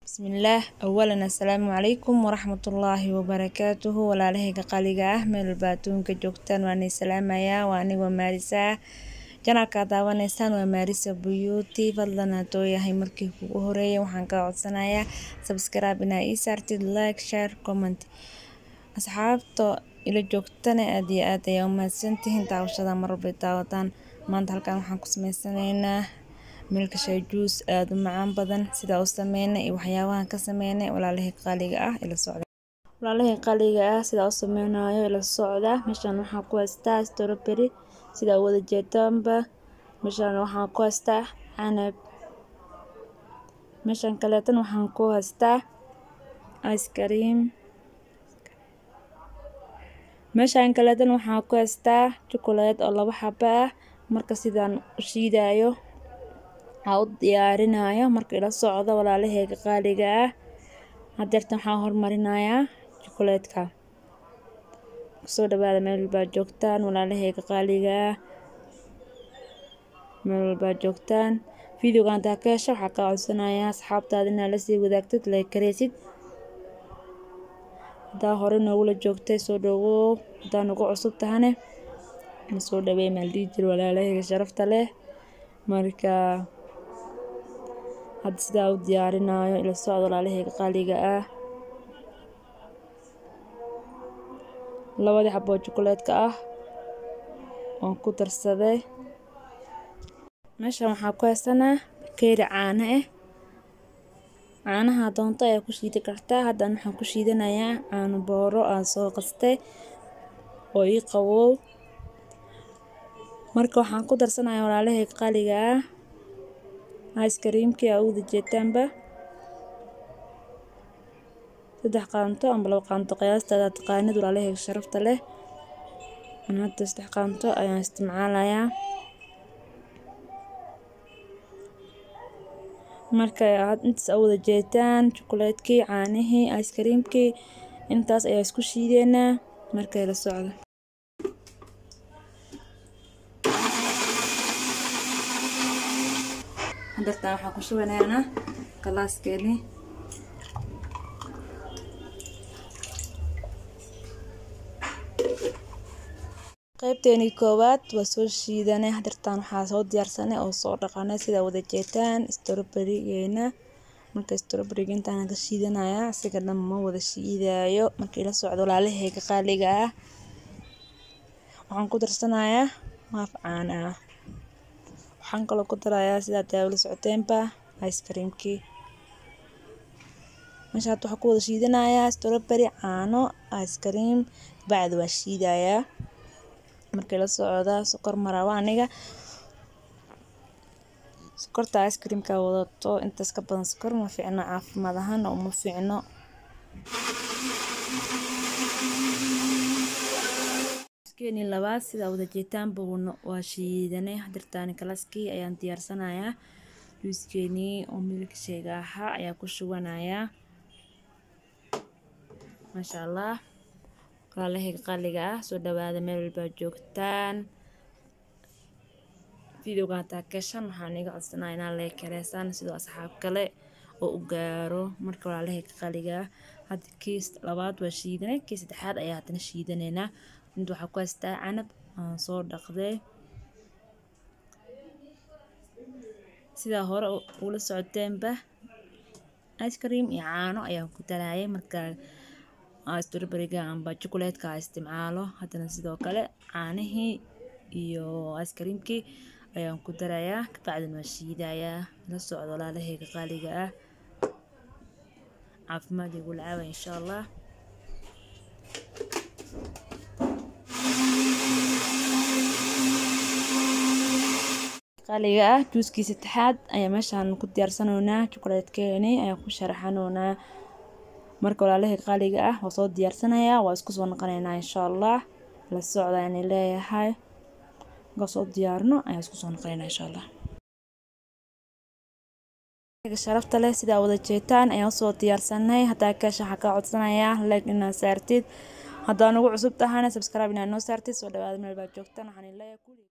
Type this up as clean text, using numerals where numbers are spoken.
بسم الله. أولا السلام عليكم ورحمة الله وبركاته. ولا له قاليقة من الباتون كجوكتان واني سلام يا واني ومارسة جنا كداوان إنسان ومارسة بيوتي فضلنا تويا هاي مركي وهرية وحنكا عدسنايا سبسكرايب بنا إيسارتي لايك شير كومنت أصحابتو إلى جوكتان أدي يوم سنتين تعوشدا مرة بتاوتان maanta halkan waxaan ku sameysanaynaa milka shay juice aad u macaan badan sida u sameynay iyo waxyaabahan ka sameynay walaalahay qaaliga ah sida u sameynayo ila socda meeshan waxaan ku haystaa strawberry sida wada jeedaanba meeshan waxaan ku haystaa canab meeshan kaleetan waxaan ku haystaa ice cream meeshan kaleetan waxaan ku haystaa chocolate oo 2 xabo ah marka sidaan u shiidayo u diyaarinayo marka ila socdo walaalahayga qaaliga ah hadeertan waxaan hormarinayaa chocolate-ka soo dhawaada meel walba joogtaan walaalahayga qaaliga ah meel walba joogtaan videogan taa ka hesho waxaan ka codsanayaa asxaabtaada inaad la sii wadaagtid like kareysid hadaa hore noogula joogtay soo dhawow hadaa nagu cusub tahane soo dhaweey meel diijir walaalahayga sharafta leh marka had sidaa u diyaarinayo ila socdo walaalahayga qaaliga ah 2 xabo chocolate-ka ah oo ku darsaday meeshan waxaan ku haysanaa bakeeri caano ah caanaha doonto ayaa ku shiidi kartaa haddana waxaan ku shiidanayaa caano booro aan soo qastay oo ii qabow marka waxaan ku darsanayaa walaalahayga qaaliga ah ice cream-kii aad wada jeedaanba 3 qaanto ama 2 qaanto qiyaastada taqaanid walaalahayga sharafta leh ana hadda 3 qaanto ayaan isticmaalayaa marka aad intaas wada jeedaan chocolate-kii caanihii ice cream-kii intaas ayaa isku shiideynaa marka ila socdo hadeertan waxaan ku shubanaynaa galaaskeeni qaybteeni koowaad waa soo shiidanay hadeertan waxaa soo diyaarsanay oo soo dhaqanay sida wada jeetaan strawberry-geena marka strawberry-ga intaan ka shiidanayaa asiga dhan ma wada shiidayo marka ila socdo walaalahayga qaaliga ah waxaan ku darsanayaa haaf caano ah waxaan kaloo ku darayaa sida taawla socoteenba ice cream-kii meesha waxaan ku wada shiidanayaa strawberry caano ice cream bacd waa shiidayaa marka la socda sokor marawa aniga sokorta ice cream-ka wadato intaas ka badan sokor ma fiicno caafimaad ahaan oo ma fiicno keeni labaad sida wada jeetaan bugno waa shiidanay hadeertan kalaaskii ayaan diyaarsanayaa juice-keeni oo milka shayga ahaa ayaa ku shubanayaa masha Allah walaalahayga qaaliga ah soo dhawaada meel walba joogtaan videogan taa ka heshaan waxaan iga codsanayaa inaad like kareysaan sidoo asxaab kale oo u gaaro marka walaalahayga qaaliga ah hadda kiis labaad waa shiidanay kiis saddexaad ayaa hadana shiidanaynaa inta waxaa ku haystaa canab aan soo dhaqday sida hore ula socoteenba ice cream iyo caano ayaan ku daraayay marka strawberry-ga amba chocolate-ka isticmaalo haddana sidoo kale caanihii iyo ice cream-kii ayaan ku darayaa kabacdina waa shiidayaa la socdo walaalahayga qaaliga ah caafimaad igu lacaba insha Allah qaaliga ah juice-kii saddexaad ayaa meeshan ku diyaarsanaynaa chocolate-keeni ayaan ku sharaxanaynaa marka walaalahayga qaaliga ah waa soo diyaarsanayaa waa isku soo noqonaynaa insha Allah la socda aan leeyahay ga soo diyaarno ayaan isku soo noqonaynaa insha Allah sharafta leh sida wada jeetaan ayaan soo diyaarsanay hadaa ka shaxa ka codsanayaa like inaad saartid hadaa nagu cusub tahana subscribe inaad noo saartid soo dhawaada meel baad joogtaan waxaan leeyahay